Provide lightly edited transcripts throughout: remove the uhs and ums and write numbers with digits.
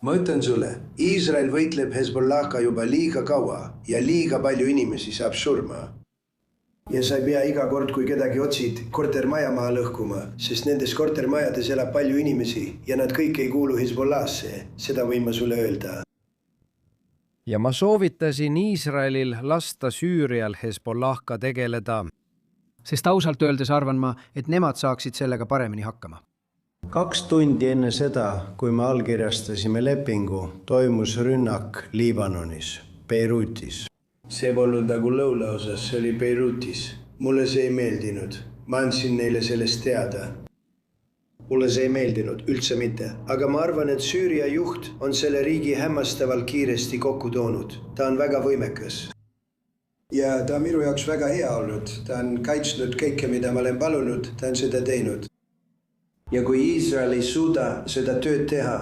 Ma ütlen sulle, Iisrael võitleb Hezbollahga juba liiga kaua ja liiga palju inimesi saab surma. Ja sa ei pea iga kord, kui kedagi otsid, kortermaja maha lõhkuma, sest nendes kortermajades elab palju inimesi ja nad kõik ei kuulu Hezbollahsse. Seda võin ma sulle öelda. Ja ma soovitasin Iisraelil lasta Süürial Hezbollahga tegeleda. Sest ausalt öeldes arvan ma, et nemad saaksid sellega paremini hakkama. 2 tundi enne seda, kui me allkirjastasime lepingu, toimus rünnak Liibanonis, Beirutis. See polnud nagu lõunaosas, see oli Beirutis. Mulle see ei meeldinud. Ma andsin neile sellest teada. Mulle see ei meeldinud, üldse mitte. Aga ma arvan, et Süüria juht on selle riigi hämmastavalt kiiresti kokku toonud. Ta on väga võimekas. Ja ta on minu jaoks väga hea olnud. Ta on kaitsnud kõike, mida ma olen palunud. Ta on seda teinud. Ja kui Iisrael ei suuda seda tööd teha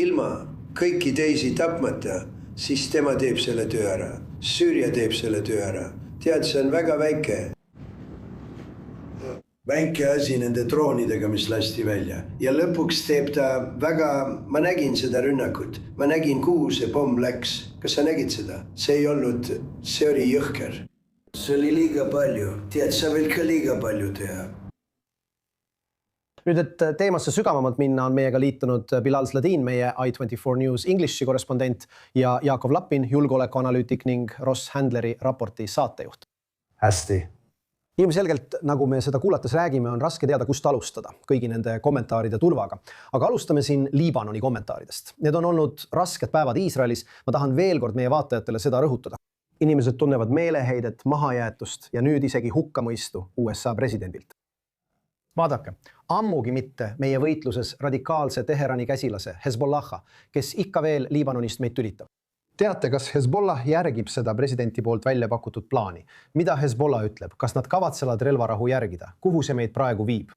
ilma kõiki teisi tapmata, siis tema teeb selle töö ära. Süüria teeb selle töö ära. Tead, see on väga väike. Väike asi nende droonidega, mis lasti välja. Ja lõpuks teeb ta väga... Ma nägin seda rünnakut. Ma nägin, kuhu see pomm läks. Kas sa nägid seda? See ei olnud... See oli jõhker. See oli liiga palju. Tead, sa võid ka liiga palju teha. Nüüd, et teemasse sügavamalt minna, on meiega liitunud Bilal Sladin, meie I24 News Englishi korrespondent ja Jaakov Lappin, julgeolekuanalüütik ning Ross Handleri raporti saatejuht. Hästi. Ilmselgelt, nagu me seda kuulates räägime, on raske teada, kust alustada kõigi nende kommentaaride tulvaga. Aga alustame siin Liibanoni kommentaaridest. Need on olnud rasked päevad Iisraelis. Ma tahan veel kord meie vaatajatele seda rõhutada. Inimesed tunnevad meeleheidet, mahajäetust ja nüüd isegi hukkamõistu USA presidendilt. Vaadake, ammugi mitte meie võitluses radikaalse Teherani käsilase Hezbollaha, kes ikka veel Liibanonist meid tülitab. Teate, kas Hezbollah järgib seda presidenti poolt välja pakutud plaani? Mida Hezbollah ütleb? Kas nad kavatsevad relvarahu järgida? Kuhu see meid praegu viib?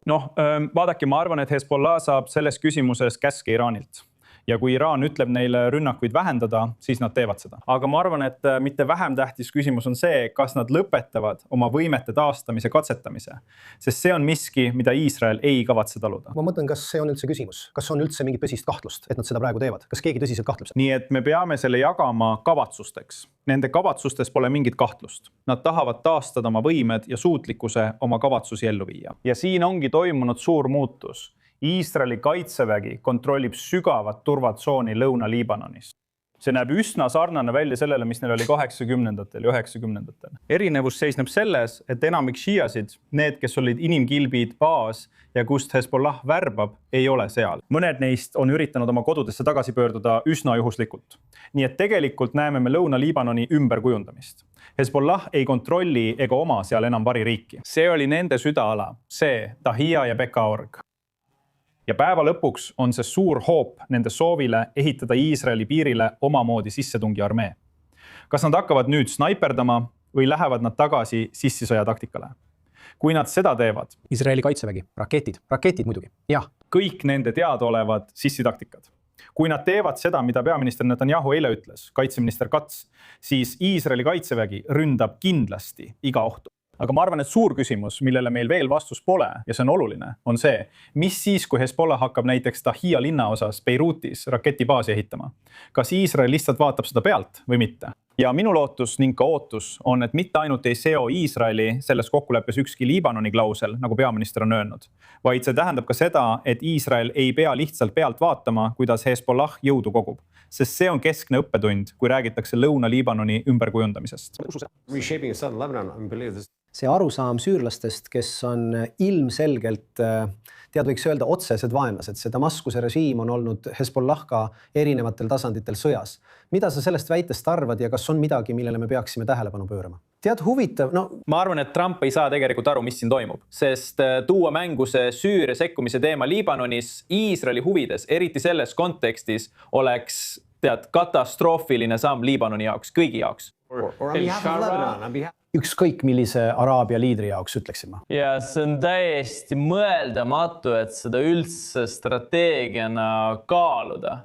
Vaadake, ma arvan, et Hezbollah saab selles küsimuses käske Iraanilt. Ja kui Iraan ütleb neile rünnakuid vähendada, siis nad teevad seda. Aga ma arvan, et mitte vähem tähtis küsimus on see, kas nad lõpetavad oma võimete taastamise katsetamise. Sest see on miski, mida Iisrael ei kavatse taluda. Ma mõtlen, kas see on üldse küsimus? Kas on üldse mingi tõsist kahtlust, et nad seda praegu teevad? Kas keegi tõsiselt kahtleb? Nii et me peame selle jagama kavatsusteks. Nende kavatsustes pole mingit kahtlust. Nad tahavad taastada oma võimed ja suutlikkuse oma kavatsusi ellu viia. Ja siin ongi toimunud suur muutus. Iisraeli kaitsevägi kontrollib sügavat turvatsooni Lõuna-Liibanonis. See näeb üsna sarnane välja sellele, mis neil oli 80-ndatel ja 90-ndatel. Erinevus seisneb selles, et enamik šiiasid, need, kes olid inimkilbid, baas ja kust Hezbollah värbab, ei ole seal. Mõned neist on üritanud oma kodudesse tagasi pöörduda üsna juhuslikult. Nii et tegelikult näeme me Lõuna-Liibanoni ümberkujundamist. Hezbollah ei kontrolli ega oma seal enam variriiki. See oli nende südaala, see Tahia ja Beka-org. Ja päeva lõpuks on see suur hoop nende soovile ehitada Iisraeli piirile omamoodi sissetungi armee. Kas nad hakkavad nüüd snaiperdama või lähevad nad tagasi sissisõja taktikale? Kui nad seda teevad... Iisraeli kaitsevägi, raketid muidugi, jah. Kõik nende teadaolevad sissitaktikad. Kui nad teevad seda, mida peaminister Netanyahu eile ütles, kaitseminister Katz, siis Iisraeli kaitsevägi ründab kindlasti iga ohtu. Aga ma arvan, et suur küsimus, millele meil veel vastus pole, ja see on oluline, on see, mis siis, kui Hezbollah hakkab näiteks Tahia linna osas Beirutis raketibaasi ehitama? Kas Iisrael lihtsalt vaatab seda pealt või mitte? Ja minu lootus ning ka ootus on, et mitte ainult ei seo Iisraeli selles kokkuleppes ükski Liibanoni klausel, nagu peaminister on öelnud, vaid see tähendab ka seda, et Iisrael ei pea lihtsalt pealt vaatama, kuidas Hezbollah jõudu kogub. Sest see on keskne õppetund, kui räägitakse Lõuna-Liibanoni ümberkujundamisest. See arusaam süürlastest, kes on ilmselgelt, võiks öelda, otsesed vaenlased. See Damaskuse režiim on olnud Hezbollahga erinevatel tasanditel sõjas. Mida sa sellest väitest arvad ja kas on midagi, millele me peaksime tähelepanu pöörama? Tead, huvitav, Ma arvan, et Trump ei saa tegelikult aru, mis siin toimub, sest tuua mängu see Süüria sekkumise teema Liibanonis Iisraeli huvides, eriti selles kontekstis, oleks katastroofiline samm Liibanoni jaoks, kõigi jaoks. Ükskõik millise Araabia liidri jaoks, ütleksin ma. Ja see on täiesti mõeldamatu, et seda üldse strateegiana kaaluda.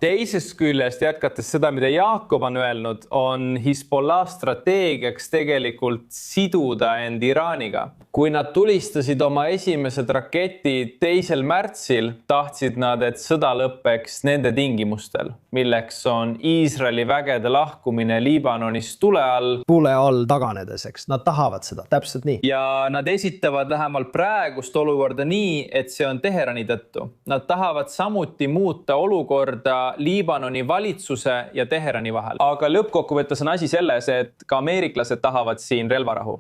teisest küljest, jätkates seda, mida Jakob on öelnud, on Hezbollah strateegiaks tegelikult siduda end Iraaniga. Kui nad tulistasid oma esimesed raketid 2. märtsil, tahtsid nad, et sõda lõppeks nende tingimustel, milleks on Iisraeli vägede lahkumine Liibanonist tule all taganedes, eks. Nad tahavad seda, täpselt nii. Ja nad esitavad vähemalt praegust olukorda nii, et see on Teherani tõttu. Nad tahavad samuti muuta olukorda Liibanoni valitsuse ja Teherani vahel. Aga lõppkokkuvõttes on asi selles, et ka ameeriklased tahavad siin relvarahu.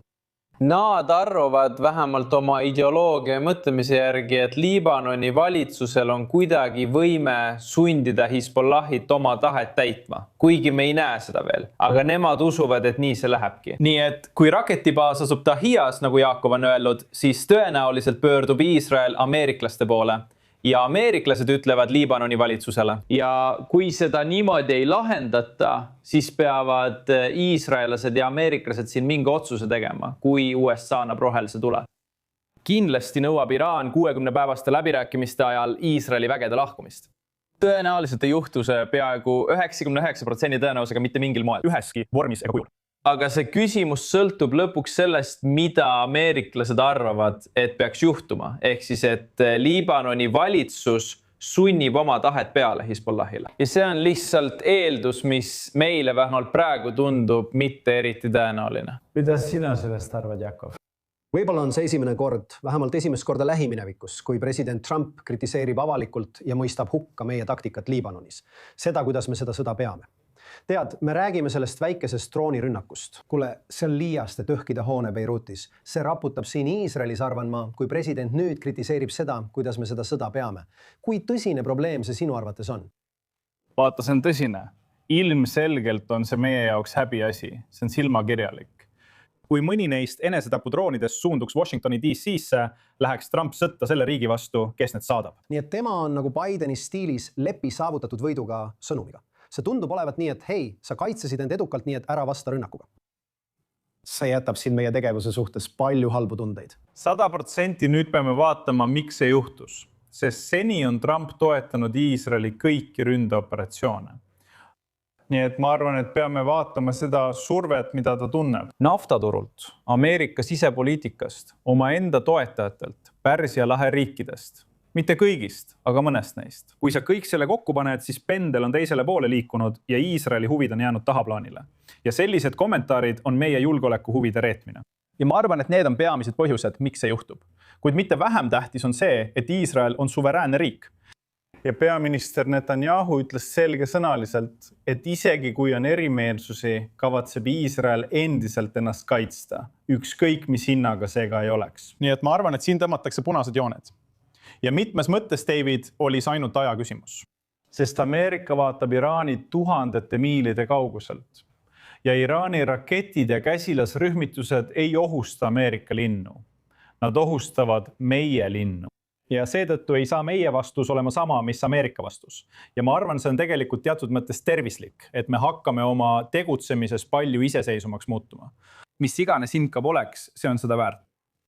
Nad arvavad vähemalt oma ideoloogia ja mõtlemise järgi, et Liibanoni valitsusel on kuidagi võime sundida Hezbollahit oma tahet täitma, kuigi me ei näe seda veel. Aga nemad usuvad, et nii see lähebki. Nii et kui raketibaas asub Tahias, nagu Jakob on öelnud, siis tõenäoliselt pöördub Iisrael ameeriklaste poole. Ja ameeriklased ütlevad Liibanoni valitsusele. Ja kui seda niimoodi ei lahendata, siis peavad iisraelased ja ameeriklased siin mingi otsuse tegema, kui USA annab rohelise tule. Kindlasti nõuab Iraan 60-päevaste läbirääkimiste ajal Iisraeli vägede lahkumist. Tõenäoliselt ei juhtu see peaaegu 99% tõenäosusega mitte mingil moel, üheski vormis ega kujul. Aga see küsimus sõltub lõpuks sellest, mida ameeriklased arvavad, et peaks juhtuma. Ehk siis, et Liibanoni valitsus sunnib oma tahet peale Hezbollahile. Ja see on lihtsalt eeldus, mis meile vähemalt praegu tundub mitte eriti tõenäoline. Mida sina sellest arvad, Jakob? Võib-olla on see esimene kord, vähemalt esimest korda lähiminevikus, kui president Trump kritiseerib avalikult ja mõistab hukka meie taktikat Liibanonis. Seda, kuidas me seda sõda peame. Tead, me räägime sellest väikesest droonirünnakust. Kuule, see on liiast, et õhkida hoone Beirutis. See raputab siin Iisraelis, arvan ma, kui president nüüd kritiseerib seda, kuidas me seda sõda peame. Kui tõsine probleem see sinu arvates on? Vaata, see on tõsine. Ilmselgelt on see meie jaoks häbiasi. See on silmakirjalik. Kui mõni neist enesetapudroonidest suunduks Washingtoni DC-sse, läheks Trump sõtta selle riigi vastu, kes need saadab. Nii et tema on nagu Bideni stiilis lepi saavutatud võiduga sõnumiga. See tundub olevat nii, et hei, sa kaitsesid end edukalt nii, et ära vasta rünnakuga. See jätab siin meie tegevuse suhtes palju halbu tundeid. 100% nüüd peame vaatama, miks see juhtus. Sest seni on Trump toetanud Iisraeli kõiki ründeoperatsioone. Nii et ma arvan, et peame vaatama seda survet, mida ta tunneb. Naftaturult, Ameerika sisepoliitikast, oma enda toetajatelt, Pärsia lahe riikidest. Mitte kõigist, aga mõnest neist. Kui sa kõik selle kokku paned, siis pendel on teisele poole liikunud ja Iisraeli huvid on jäänud tahaplaanile. Ja sellised kommentaarid on meie julgeoleku huvide reetmine. Ja ma arvan, et need on peamised põhjused, miks see juhtub. Kuid mitte vähem tähtis on see, et Iisrael on suveräänne riik. Ja peaminister Netanyahu ütles selgesõnaliselt, et isegi kui on erimeelsusi, kavatseb Iisrael endiselt ennast kaitsta. Ükskõik mis hinnaga seega ei oleks. Nii et ma arvan, et siin tõmmatakse punased jooned. Ja mitmes mõttes, David, oli see ainult aja küsimus. Sest Ameerika vaatab Iraani tuhandete miilide kauguselt. Ja Iraani raketid ja käsilasrühmitused ei ohusta Ameerika linnu. Nad ohustavad meie linnu. Ja seetõttu ei saa meie vastus olema sama, mis Ameerika vastus. Ja ma arvan, see on tegelikult teatud mõttes tervislik, et me hakkame oma tegutsemises palju iseseisvamaks muutuma. Mis iganes hind ka poleks, see on seda väärt.